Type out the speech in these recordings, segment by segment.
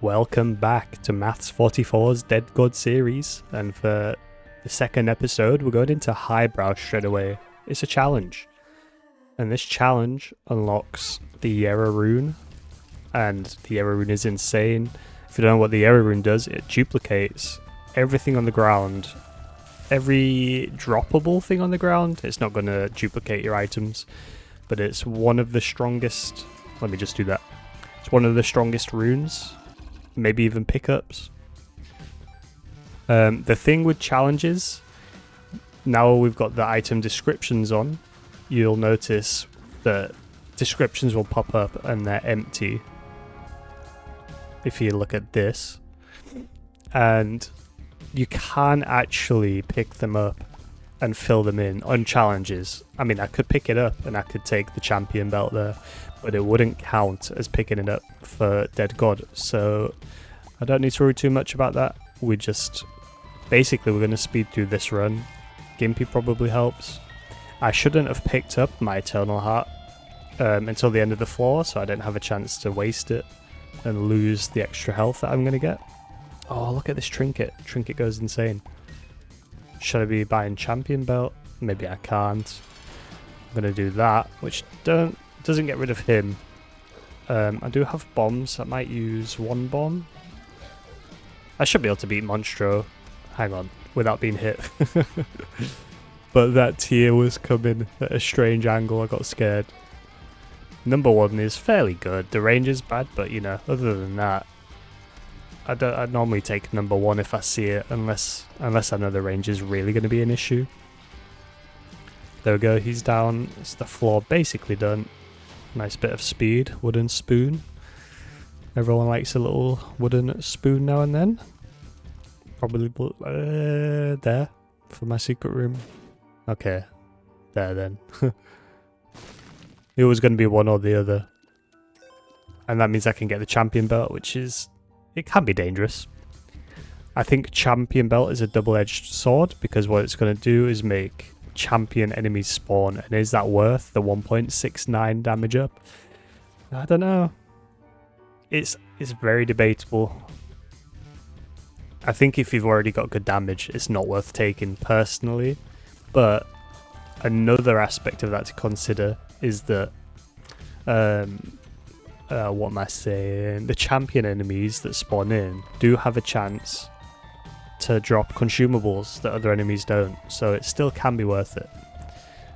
Welcome back to Maths 44's Dead God series, and for the second episode we're going into highbrow straight away. It's a challenge, and this challenge unlocks the Jera rune, and the Jera rune is insane. If you don't know what the Jera rune does, it duplicates everything on the ground, every droppable thing on the ground. It's not going to duplicate your items, but it's one of the strongest. Let me just do that. It's one of the strongest runes, maybe even pickups. The thing with challenges, now we've got the item descriptions on, you'll notice that descriptions will pop up and they're empty if you look at this, and you can actually pick them up and fill them in on challenges. I mean, I could pick it up and I could take the champion belt there, but it wouldn't count as picking it up for Dead God, so I don't need to worry too much about that. We're going to speed through this run. Gimpy probably helps. I shouldn't have picked up my Eternal Heart until the end of the floor, so I didn't have a chance to waste it and lose the extra health that I'm going to get. Oh, look at this trinket. Trinket goes insane. Should I be buying champion belt? Maybe I can't. I'm going to do that, which doesn't get rid of him. I do have bombs. I might use one bomb. I should be able to beat Monstro. Hang on, without being hit. But that tier was coming at a strange angle. I got scared. Number 1 is fairly good. The range is bad, but you know, other than that, I'd normally take number 1 if I see it, unless I know the range is really going to be an issue. There we go, he's down. It's the floor basically done. Nice bit of speed. Wooden spoon. Everyone likes a little wooden spoon now and then. Probably there for my secret room. Okay, there then. It was going to be one or the other. And that means I can get the champion belt, which is... it can be dangerous. I think champion belt is a double-edged sword, because what it's going to do is make champion enemies spawn, and is that worth the 1.69 damage up? I don't know. It's very debatable. I think if you've already got good damage, it's not worth taking personally, but another aspect of that to consider is that what am I saying? The champion enemies that spawn in do have a chance to drop consumables that other enemies don't, so it still can be worth it.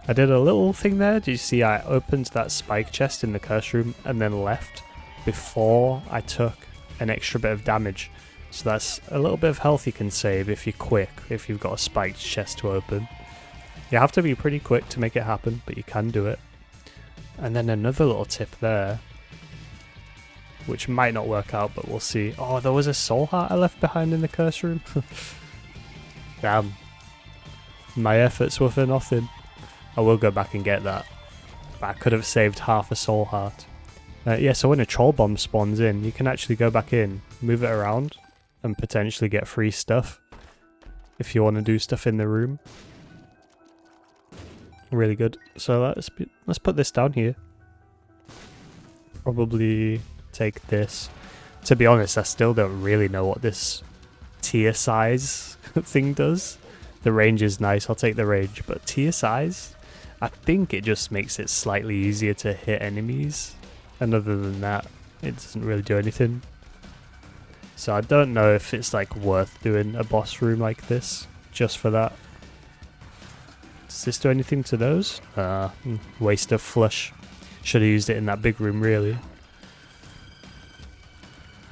I did a little thing there. Did you see I opened that spike chest in the curse room and then left before I took an extra bit of damage? So that's a little bit of health you can save if you're quick, if you've got a spiked chest to open. You have to be pretty quick to make it happen, but you can do it. And then another little tip there, which might not work out, but we'll see. Oh, there was a soul heart I left behind in the curse room. Damn. My efforts were for nothing. I will go back and get that. But I could have saved half a soul heart. Yeah, so when a troll bomb spawns in, you can actually go back in, move it around, and potentially get free stuff. If you want to do stuff in the room. Really good. So let's put this down here. Probably... take this. To be honest, I still don't really know what this tier size thing does. The range is nice, I'll take the range, but tier size, I think it just makes it slightly easier to hit enemies, and other than that, it doesn't really do anything. So I don't know if it's like worth doing a boss room like this just for that. Does this do anything to those? Waste of flush. Should have used it in that big room really.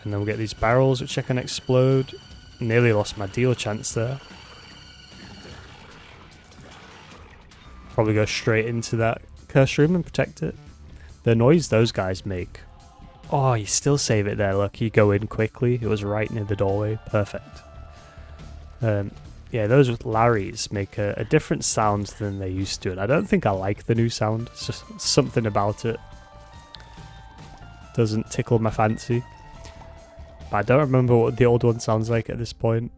And then we'll get these barrels, which I can explode. Nearly lost my deal chance there. Probably go straight into that curse room and protect it. The noise those guys make. Oh, you still save it there, look. You go in quickly. It was right near the doorway. Perfect. Yeah, those Larrys make a different sound than they used to. And I don't think I like the new sound. It's just something about it doesn't tickle my fancy. I don't remember what the old one sounds like at this point.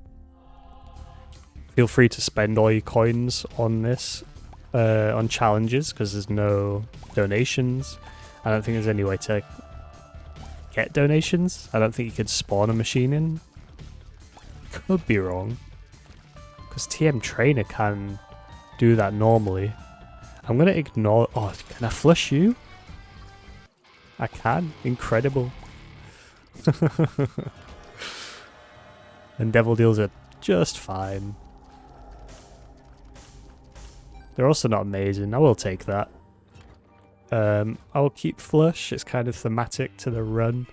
Feel free to spend all your coins on this, on challenges, because there's no donations. I don't think there's any way to get donations. I don't think you could spawn a machine in. Could be wrong. Because TM Trainer can do that normally. I'm going to ignore... Oh, can I flush you? I can. Incredible. And Devil Deals are just fine. They're also not amazing. I will take that. I will keep Flush. It's kind of thematic to the run.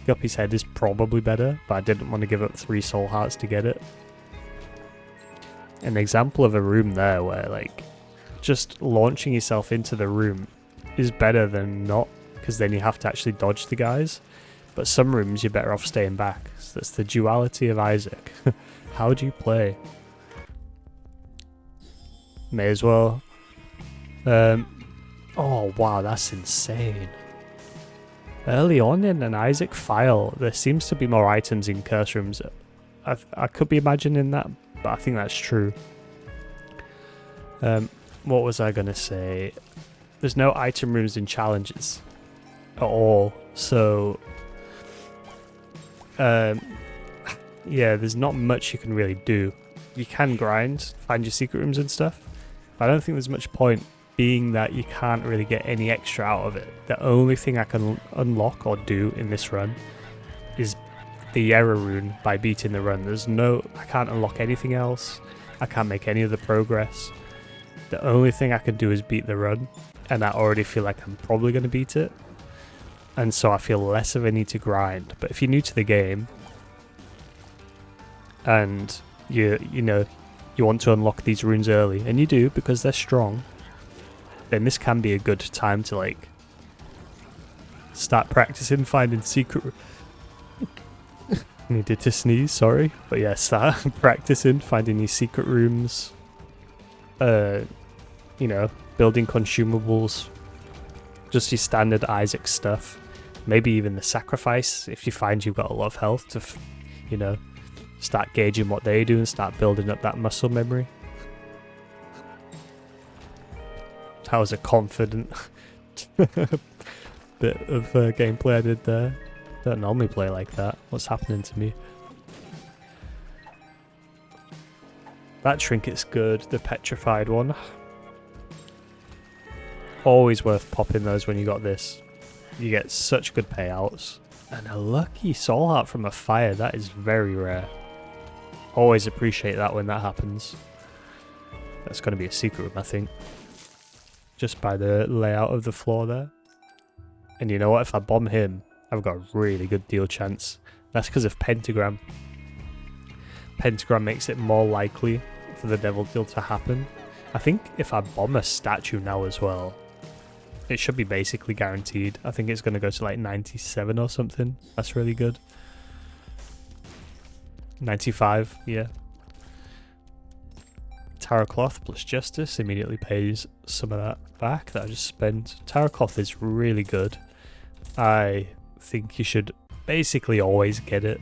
Guppy's Head is probably better, but I didn't want to give up 3 soul hearts to get it. An example of a room there where, like, just launching yourself into the room is better than not, because then you have to actually dodge the guys. But some rooms you're better off staying back. So that's the duality of Isaac. How do you play? May as well. Oh wow, that's insane. Early on in an Isaac file, there seems to be more items in curse rooms. I could be imagining that, but I think that's true. What was I gonna say? There's no item rooms in challenges at all, so yeah, there's not much you can really do. You can grind, find your secret rooms and stuff, but I don't think there's much point, being that you can't really get any extra out of it. The only thing I can unlock or do in this run is the Jera rune by beating the run. I can't unlock anything else. I can't make any of the progress. The only thing I can do is beat the run, and I already feel like I'm probably going to beat it. And so I feel less of a need to grind. But if you're new to the game and you want to unlock these runes early, and you do because they're strong, then this can be a good time to like start practicing finding secret. Needed to sneeze, sorry, but yeah, start practicing finding these secret rooms. Building consumables, just your standard Isaac stuff. Maybe even the sacrifice if you find you've got a lot of health to, start gauging what they do and start building up that muscle memory. That was a confident bit of gameplay I did there. Don't normally play like that. What's happening to me? That trinket's good, the petrified one. Always worth popping those when you got this. You get such good payouts. And a lucky soul heart from a fire, that is very rare. Always appreciate that when that happens. That's going to be a secret room, I think. Just by the layout of the floor there. And you know what? If I bomb him, I've got a really good deal chance. That's because of Pentagram. Pentagram makes it more likely for the Devil Deal to happen. I think if I bomb a statue now as well, it should be basically guaranteed. I think it's going to go to like 97 or something. That's really good. 95, yeah. Tarot Cloth plus Justice immediately pays some of that back that I just spent. Tarot Cloth is really good. I think you should basically always get it.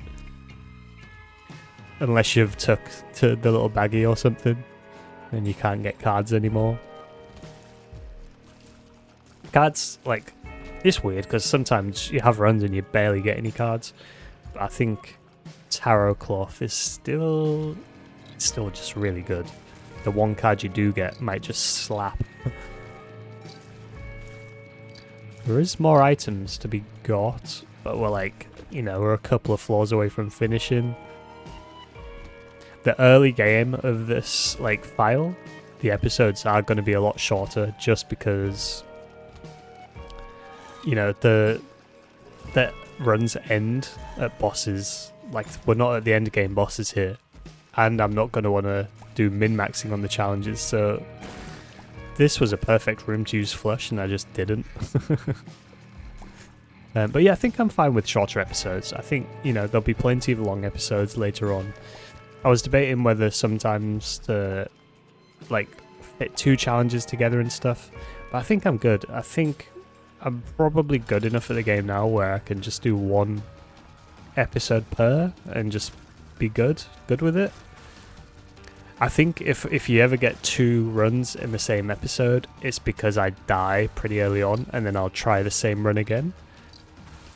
Unless you've took to the little baggie or something and you can't get cards anymore. Cards, like, it's weird because sometimes you have runs and you barely get any cards. But I think Tarot Cloth is still just really good. The one card you do get might just slap. There is more items to be got, but we're like, we're a couple of floors away from finishing. The early game of this file, the episodes are going to be a lot shorter just because the runs end at bosses. Like, we're not at the end game bosses here, and I'm not going to want to do min-maxing on the challenges, so this was a perfect room to use Flush and I just didn't. But yeah, I think I'm fine with shorter episodes. I think there'll be plenty of long episodes later on. I was debating whether sometimes to fit 2 challenges together and stuff, but I think I'm good. I think I'm probably good enough at the game now where I can just do 1 episode per and just be good with it. I think if you ever get 2 runs in the same episode, it's because I die pretty early on and then I'll try the same run again.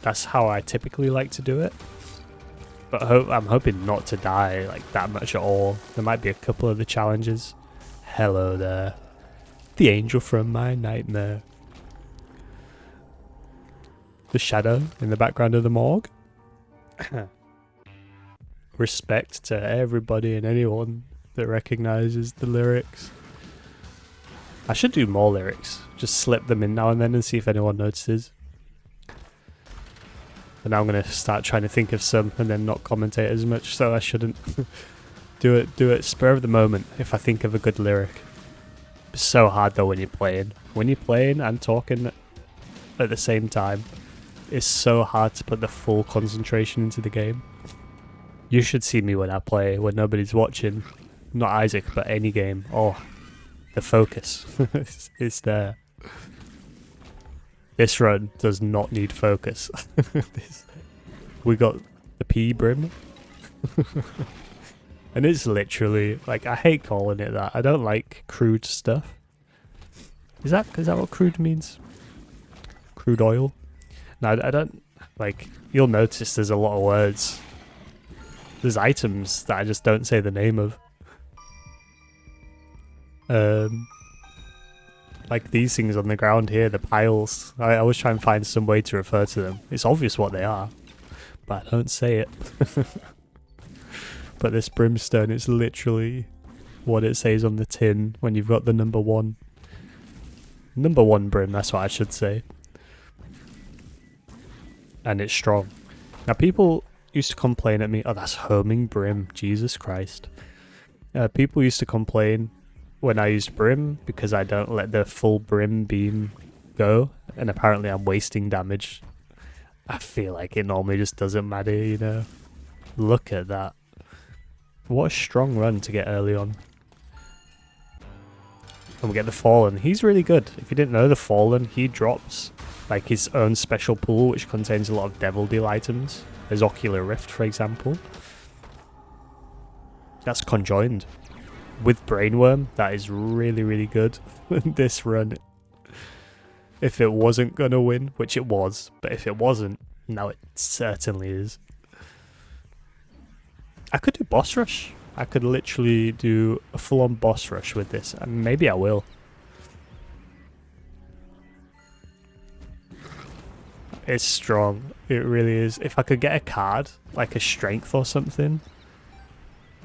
that's how I typically like to do it. But I'm hoping not to die like that much at all. There might be a couple of the challenges. Hello there. The angel from my nightmare. The shadow in the background of the morgue. Respect to everybody and anyone that recognises the lyrics. I should do more lyrics. Just slip them in now and then and see if anyone notices. And now I'm going to start trying to think of some and then not commentate as much, so I shouldn't. do it spur of the moment if I think of a good lyric. It's so hard though when you're playing. When you're playing and talking at the same time, it's so hard to put the full concentration into the game. You should see me when I play, when nobody's watching. Not Isaac, but any game. Oh, the focus. it's there. This run does not need focus. We got the P brim. And it's literally, like, I hate calling it that. I don't like crude stuff. Is that what crude means? Crude oil? No, I don't, like, you'll notice there's a lot of words. There's items that I just don't say the name of. Like these things on the ground here, the piles. I always try and find some way to refer to them. It's obvious what they are, but I don't say it. But this brimstone is literally what it says on the tin when you've got the number 1. Number 1 brim, that's what I should say. And it's strong. Now people used to complain at me, oh that's homing brim, Jesus Christ. People used to complain when I used brim because I don't let the full brim beam go, and apparently I'm wasting damage. I feel like it normally just doesn't matter, you know. Look at that. What a strong run to get early on. And we get the Fallen. He's really good. If you didn't know, the Fallen, he drops like his own special pool which contains a lot of Devil Deal items. There's Ocular Rift, for example. That's conjoined. With Brainworm, that is really, really good. This run. If it wasn't going to win, which it was, but if it wasn't, now it certainly is. I could do boss rush. I could literally do a full-on boss rush with this, and maybe I will. It's strong. It really is. If I could get a card, like a strength or something,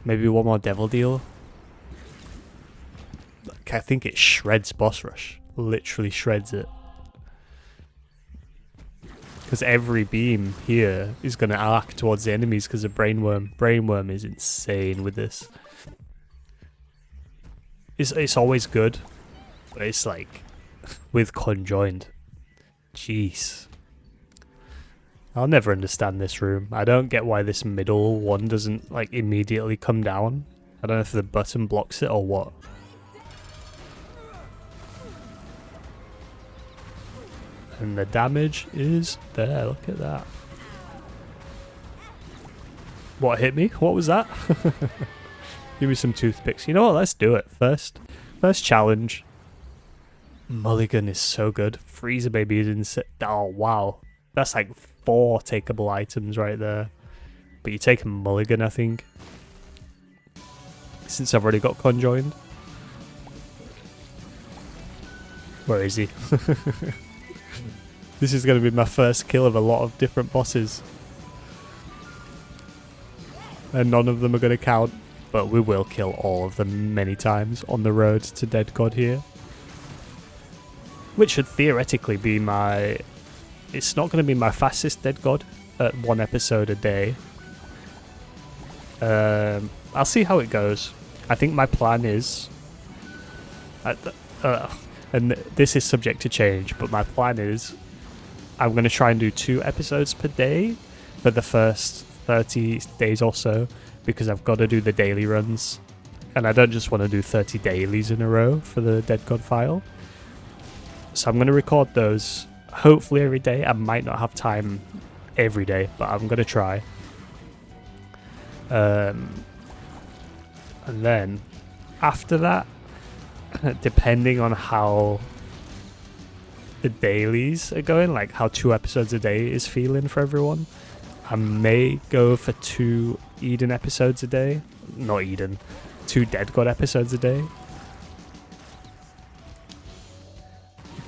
maybe one more Devil Deal. Like, I think it shreds boss rush. Literally shreds it. Because every beam here is going to arc towards the enemies because of Brainworm. Brainworm is insane with this. It's always good, but it's like with conjoined. Jeez. I'll never understand this room. I don't get why this middle one doesn't like immediately come down. I don't know if the button blocks it or what. And the damage is there. Look at that. What hit me? What was that? Give me some toothpicks. You know what? Let's do it. First challenge. Mulligan is so good. Freezer Baby is insane. Oh, wow. That's like 4 takeable items right there. But you take a Mulligan, I think. Since I've already got conjoined. Where is he? This is going to be my first kill of a lot of different bosses. And none of them are going to count. But we will kill all of them many times on the road to Dead God here. Which should theoretically be my... It's not going to be my fastest Dead God at 1 episode a day. I'll see how it goes. I think my plan is... and this is subject to change, but my plan is... I'm going to try and do 2 episodes per day for the first 30 days or so, because I've got to do the daily runs. And I don't just want to do 30 dailies in a row for the Dead God file. So I'm going to record those hopefully every day. I might not have time every day, but I'm going to try. And then after that, depending on how the dailies are going, like how 2 episodes a day is feeling for everyone, I may go for 2 Eden episodes a day. Not Eden, 2 Dead God episodes a day.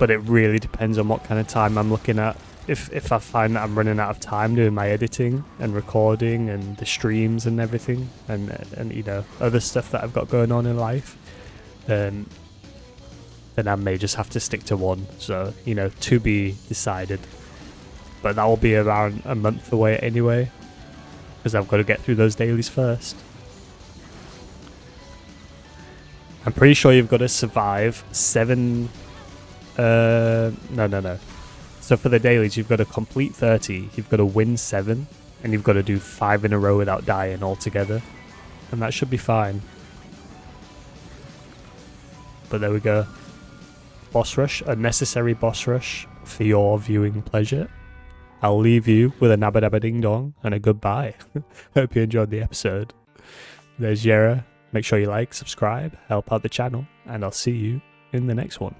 But it really depends on what kind of time I'm looking at. If I find that I'm running out of time doing my editing and recording and the streams and everything, and you know, other stuff that I've got going on in life, then I may just have to stick to 1. So, you know, to be decided. But that will be around a month away anyway, because I've got to get through those dailies first. I'm pretty sure you've got to survive 7... No. So for the dailies, you've got to complete 30, you've got to win 7, and you've got to do 5 in a row without dying altogether. And that should be fine. But there we go. Boss rush, a necessary boss rush for your viewing pleasure. I'll leave you with a nabba dabba ding dong and a goodbye. Hope you enjoyed the episode. There's Jera. Make sure you like, subscribe, help out the channel, and I'll see you in the next one.